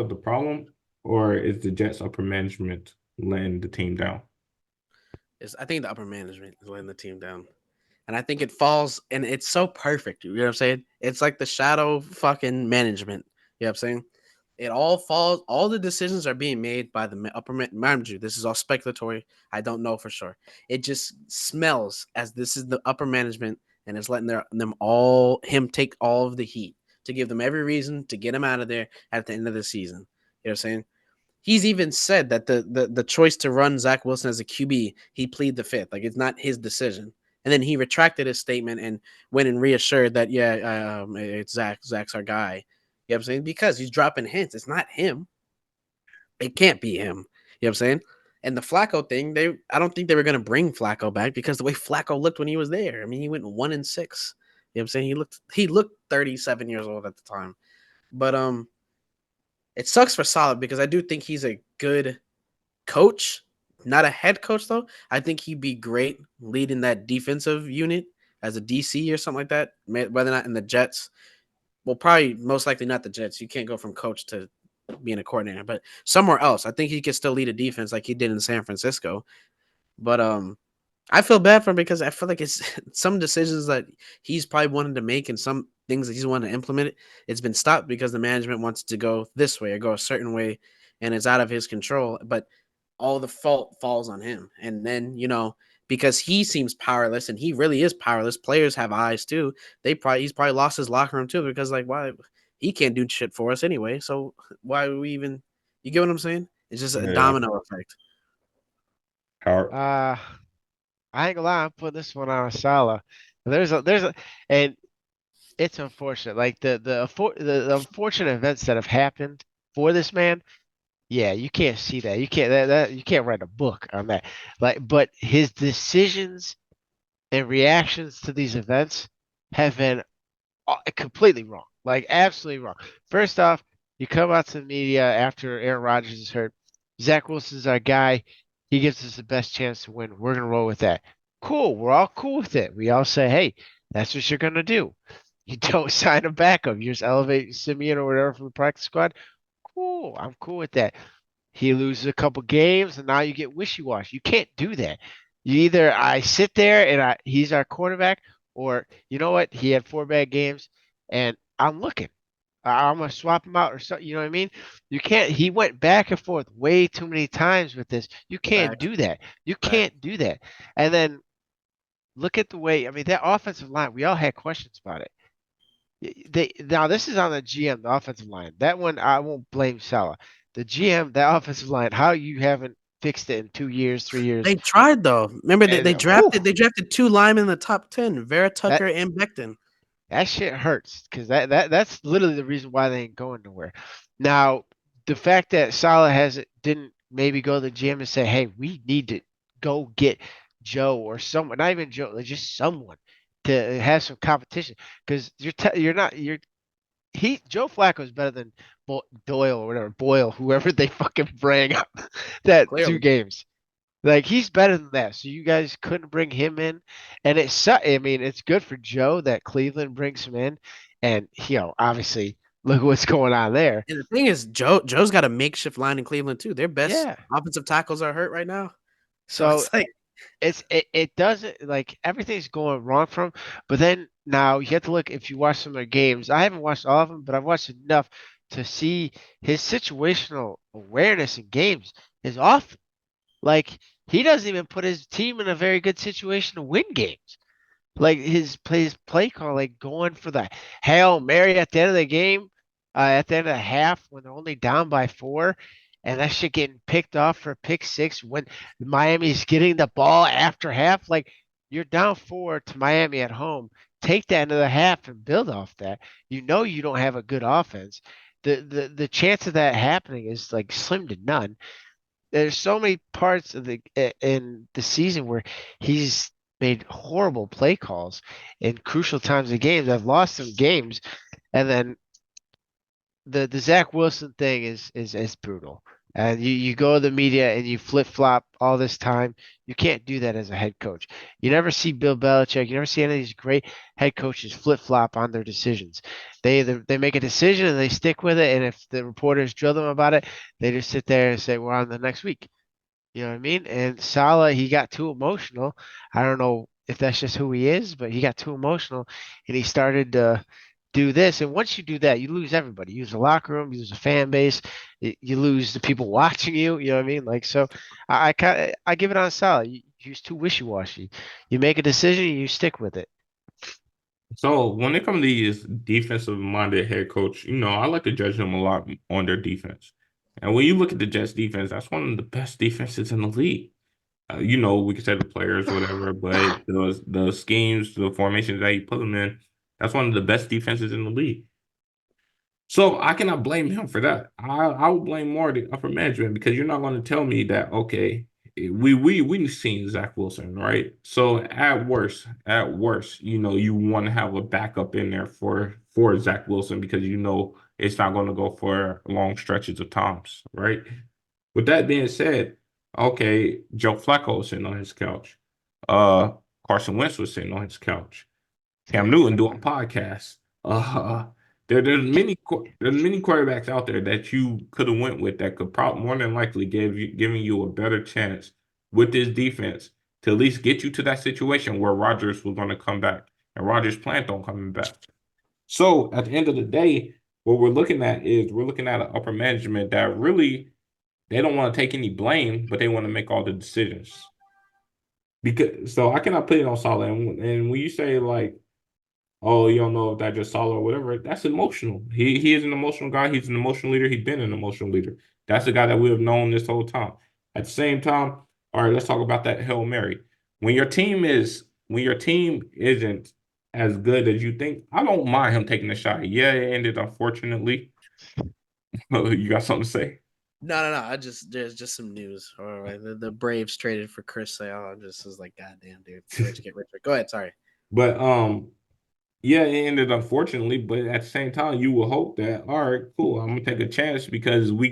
the problem, or is the Jets upper management letting the team down? I think the upper management is letting the team down. And I think it falls, and it's so perfect. You know what I'm saying? It's like the shadow fucking management. You know what I'm saying? It all falls, all the decisions are being made by the upper manager. This is all speculatory. I don't know for sure. It just smells as this is the upper management, and it's letting him take all of the heat to give them every reason to get him out of there at the end of the season. You know what I'm saying? He's even said that the choice to run Zach Wilson as a QB, he plead the fifth. Like it's not his decision. And then he retracted his statement and went and reassured that it's Zach. Zach's our guy. You know what I'm saying? Because he's dropping hints. It's not him. It can't be him. You know what I'm saying? And the Flacco thing, I don't think they were gonna bring Flacco back because the way Flacco looked when he was there. I mean, he went 1-6. You know what I'm saying? He looked 37 years old at the time. But it sucks for Saleh because I do think he's a good coach, not a head coach though. I think he'd be great leading that defensive unit as a DC or something like that. Whether or not in the Jets, well, probably most likely not the Jets. You can't go from coach to being a coordinator, but somewhere else, I think he could still lead a defense like he did in San Francisco. But I feel bad for him because I feel like it's some decisions that he's probably wanted to make and some things that he's wanted to implement. It's been stopped because the management wants to go this way or go a certain way, and it's out of his control. But all the fault falls on him. And then because he seems powerless, and he really is powerless. Players have eyes too. He's probably lost his locker room too because like why he can't do shit for us anyway. So why would we even? You get what I'm saying? It's just a Yeah. domino effect. How Uh, I ain't gonna lie, I'm putting this one on Salah. There's a, and it's unfortunate. Like the unfortunate events that have happened for this man. Yeah, you can't see that. You can't you can't write a book on that. Like, but his decisions and reactions to these events have been completely wrong. Like, absolutely wrong. First off, you come out to the media after Aaron Rodgers is hurt. Zach Wilson's our guy. He gives us the best chance to win. We're gonna roll with that. Cool. We're all cool with it. We all say, hey, that's what you're gonna do. You don't sign a backup. You just elevate Simeon or whatever from the practice squad. Cool. I'm cool with that. He loses a couple games, and now you get wishy-washy. You can't do that. You either I sit there and he's our quarterback, or you know what? He had 4 bad games, and I'm looking. I'm gonna swap him out or something. You know what I mean? You can't. He went back and forth way too many times with this. You can't Fact, do that. You fact. can't do that. And then look at the way. I mean, that offensive line. We all had questions about it. They now this is on the GM, the offensive line. That one I won't blame Salah. The GM, that offensive line, how you haven't fixed it in 2 years, 3 years. They tried though. Remember they And whew, drafted two linemen in the top 10, Vera that Tucker and Becton. that shit hurts because that's literally the reason why they ain't going nowhere. Now, the fact that Salah has didn't maybe go to the GM and say, "Hey, we need to go get Joe or someone, not even Joe, like just someone to have some competition," because you're not you're he Joe Flacco is better than Doyle or whatever Boyle, whoever they fucking bring up that two Clearly. games. Like he's better than that. So you guys couldn't bring him in, and I mean, it's good for Joe that Cleveland brings him in, and obviously look what's going on there. And the thing is, Joe's got a makeshift line in Cleveland too. Their best Yeah. offensive tackles are hurt right now. So So it's like it doesn't like everything's going wrong for him. But then now you have to look if you watch some of their games. I haven't watched all of them, but I've watched enough to see his situational awareness in games is off. Like he doesn't even put his team in a very good situation to win games. Like his play call, like going for the Hail Mary at the end of the game, at the end of the half when they're only down by 4, and that shit getting picked off for a pick six when Miami's getting the ball after half. Like you're down 4 to Miami at home. Take that into the half and build off that. You know you don't have a good offense. The chance of that happening is like slim to none. There's so many parts of the in the season where he's made horrible play calls in crucial times of games. I've lost some games, and then the Zach Wilson thing is brutal. And you go to the media and you flip flop all this time. You can't do that as a head coach. You never see Bill Belichick, you never see any of these great head coaches flip flop on their decisions. They make a decision and they stick with it. And if the reporters drill them about it, they just sit there and say, "We're on the next week." You know what I mean? And Saleh, he got too emotional. I don't know if that's just who he is, but he got too emotional and he started to do this. And once you do that, you lose everybody. You lose the locker room, you lose the fan base, you lose the people watching you. You know what I mean? Like, so I give it on Saleh. You're too wishy-washy. You make a decision, you stick with it. So when it comes to these defensive minded head coach, I like to judge them a lot on their defense. And when you look at the Jets defense, that's one of the best defenses in the league. We could say the players, whatever, but the schemes, the formations that you put them in, that's one of the best defenses in the league. So I cannot blame him for that. I would blame more the upper management because you're not going to tell me that okay, we've seen Zach Wilson, right? So at worst, you want to have a backup in there for Zach Wilson because it's not going to go for long stretches of times, right? With that being said, okay, Joe Flacco was sitting on his couch. Uh, Carson Wentz was sitting on his couch. Cam Newton doing podcasts. Uh, there's many quarterbacks out there that you could have went with that could probably more than likely giving you a better chance with this defense to at least get you to that situation where Rodgers was going to come back and Rodgers planned on coming back. So at the end of the day, what we're looking at an upper management that really they don't want to take any blame, but they want to make all the decisions. Because so I cannot put it on Saleh. And when you say like oh, you don't know if that just Salah or whatever. That's emotional. He is an emotional guy. He's an emotional leader. He's been an emotional leader. That's the guy that we have known this whole time. At the same time, all right, let's talk about that Hail Mary. When your team isn't as good as you think, I don't mind him taking a shot. Yeah, it ended unfortunately. You got something to say? No. There's just some news. All right, the Braves traded for Chris Sale. I just was like, God damn, dude, rich get richer. Go ahead. Sorry. But yeah, it ended unfortunately, but at the same time, you will hope that all right, cool. I'm gonna take a chance because we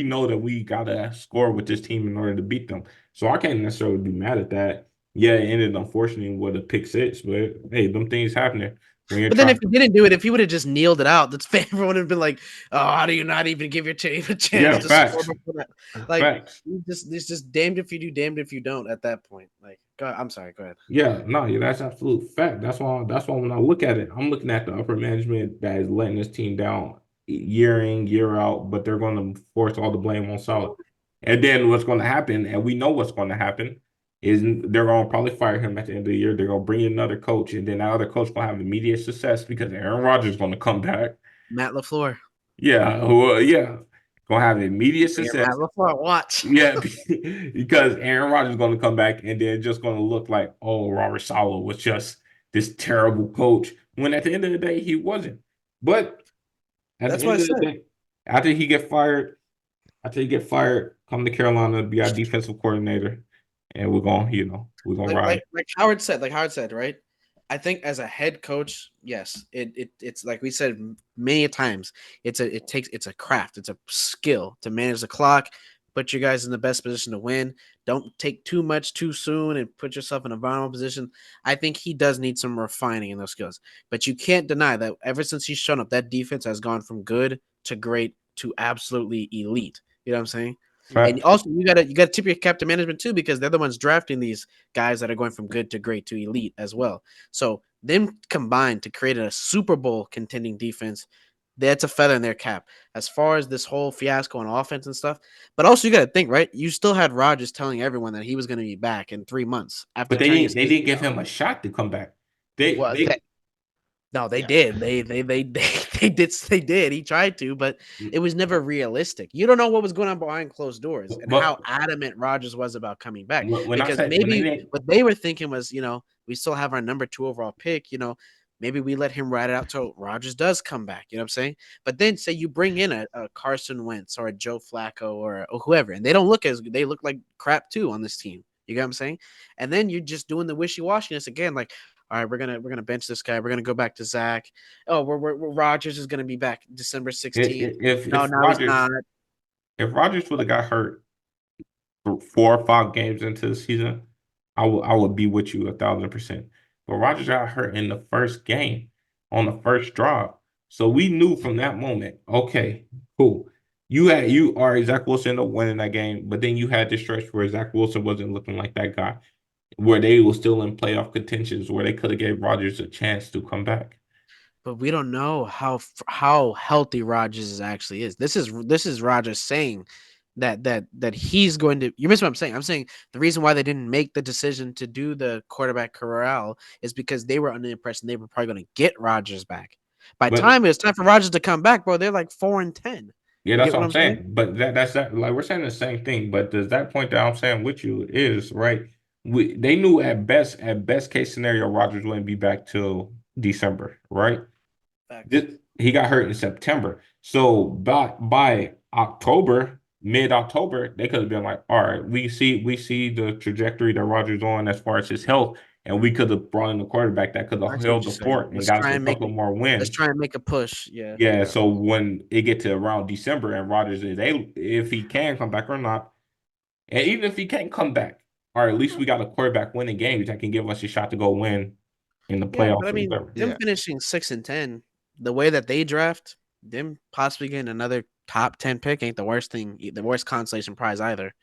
know that we gotta score with this team in order to beat them. So I can't necessarily be mad at that. Yeah, it ended unfortunately with a pick six, but hey, them things happening when you're But then if trying. he didn't do it, if he would have just kneeled it out, that's everyone would have been like, "Oh, how do you not even give your team a chance Yeah, to score facts, before that?" Like, facts. it's just damned if you do, damned if you don't. At that point, like, I'm sorry. Go ahead. Yeah, no, yeah, that's absolute fact. That's why when I look at it, I'm looking at the upper management that is letting this team down year in, year out, but they're going to force all the blame on Salah. And then what's going to happen, and we know what's going to happen, is they're going to probably fire him at the end of the year. They're going to bring in another coach, and then that other coach going to have immediate success because Aaron Rodgers is going to come back. Matt LaFleur. Yeah, well, yeah, going to have immediate Bring in Matt success. LaFleur. Watch. Yeah, because Aaron Rodgers is going to come back and then just going to look like, oh, Robert Saleh was just this terrible coach. When at the end of the day, he wasn't. But at the That's what I end of the said. day, after he get fired, come to Carolina, be our defensive coordinator, and we're gonna ride. Like Howard said, right? I think as a head coach, yes, it's like we said many times. It's a craft, it's a skill to manage the clock, put you guys in the best position to win. Don't take too much too soon and put yourself in a vulnerable position. I think he does need some refining in those skills, but you can't deny that ever since he's shown up, that defense has gone from good to great to absolutely elite. You know what I'm saying? And Facts. also, you gotta tip your cap to management too because they're the ones drafting these guys that are going from good to great to elite as well. So them combined to create a Super Bowl contending defense, that's a feather in their cap. As far as this whole fiasco on offense and stuff, but also you got to think, right? You still had Rodgers telling everyone that he was going to be back in 3 months after But they tearing didn't his they didn't ACL. give him a shot to come back. They Well, they No, they yeah. did. They did. They did. He tried to, but it was never realistic. You don't know what was going on behind closed doors and but how adamant Rogers was about coming back. when I Because said when they maybe didn't what they were thinking was, we still have our number 2 overall pick. Maybe we let him ride it out till Rogers does come back. You know what I'm saying? But then say you bring in a Carson Wentz or a Joe Flacco or whoever, and they look like crap too on this team. You get what I'm saying? And then you're just doing the wishy washiness again, like all right, we're gonna bench this guy. We're gonna go back to Zach. Oh, Rogers is gonna be back December 16th. if No, if now he's Rodgers not. If Rodgers would have got hurt 4 or 5 games into the season, I would be with you 1,000%. But Rodgers got hurt in the first game on the first drive. So we knew from that moment, okay, cool. You are Zach Wilson ended up winning that game, but then you had this stretch where Zach Wilson wasn't looking like that guy, where they were still in playoff contentions, where they could have gave Rodgers a chance to come back. But we don't know how healthy Rodgers actually is. This is Rodgers saying that he's going to. You miss what I'm saying. I'm saying the reason why they didn't make the decision to do the quarterback corral is because they were under the impression they were probably going to get Rodgers back. By the But time it was time for Rodgers to come back, bro, they're like 4-10. yeah, You that's get what what I'm I'm saying? saying. But that's that. Like we're saying the same thing. But does that point that I'm saying with you is right? They knew at best case scenario, Rodgers wouldn't be back till December, right? Facts. He got hurt in September. So by October, mid-October, they could have been like, all right, we see the trajectory that Rodgers on as far as his health, and we could have brought in a quarterback that could I have see what held you're the saying. fort and got us a couple more Let's wins. try and make a push. Yeah, Yeah, yeah. so when it get to around December and Rodgers is able, if he can come back or not, and even if he can't come back, or at least we got a quarterback winning games that can give us a shot to go win in the Yeah, but I playoffs or mean, whatever. them Yeah. finishing 6-10, the way that they draft, them possibly getting another top 10 pick ain't the worst thing, the worst consolation prize either.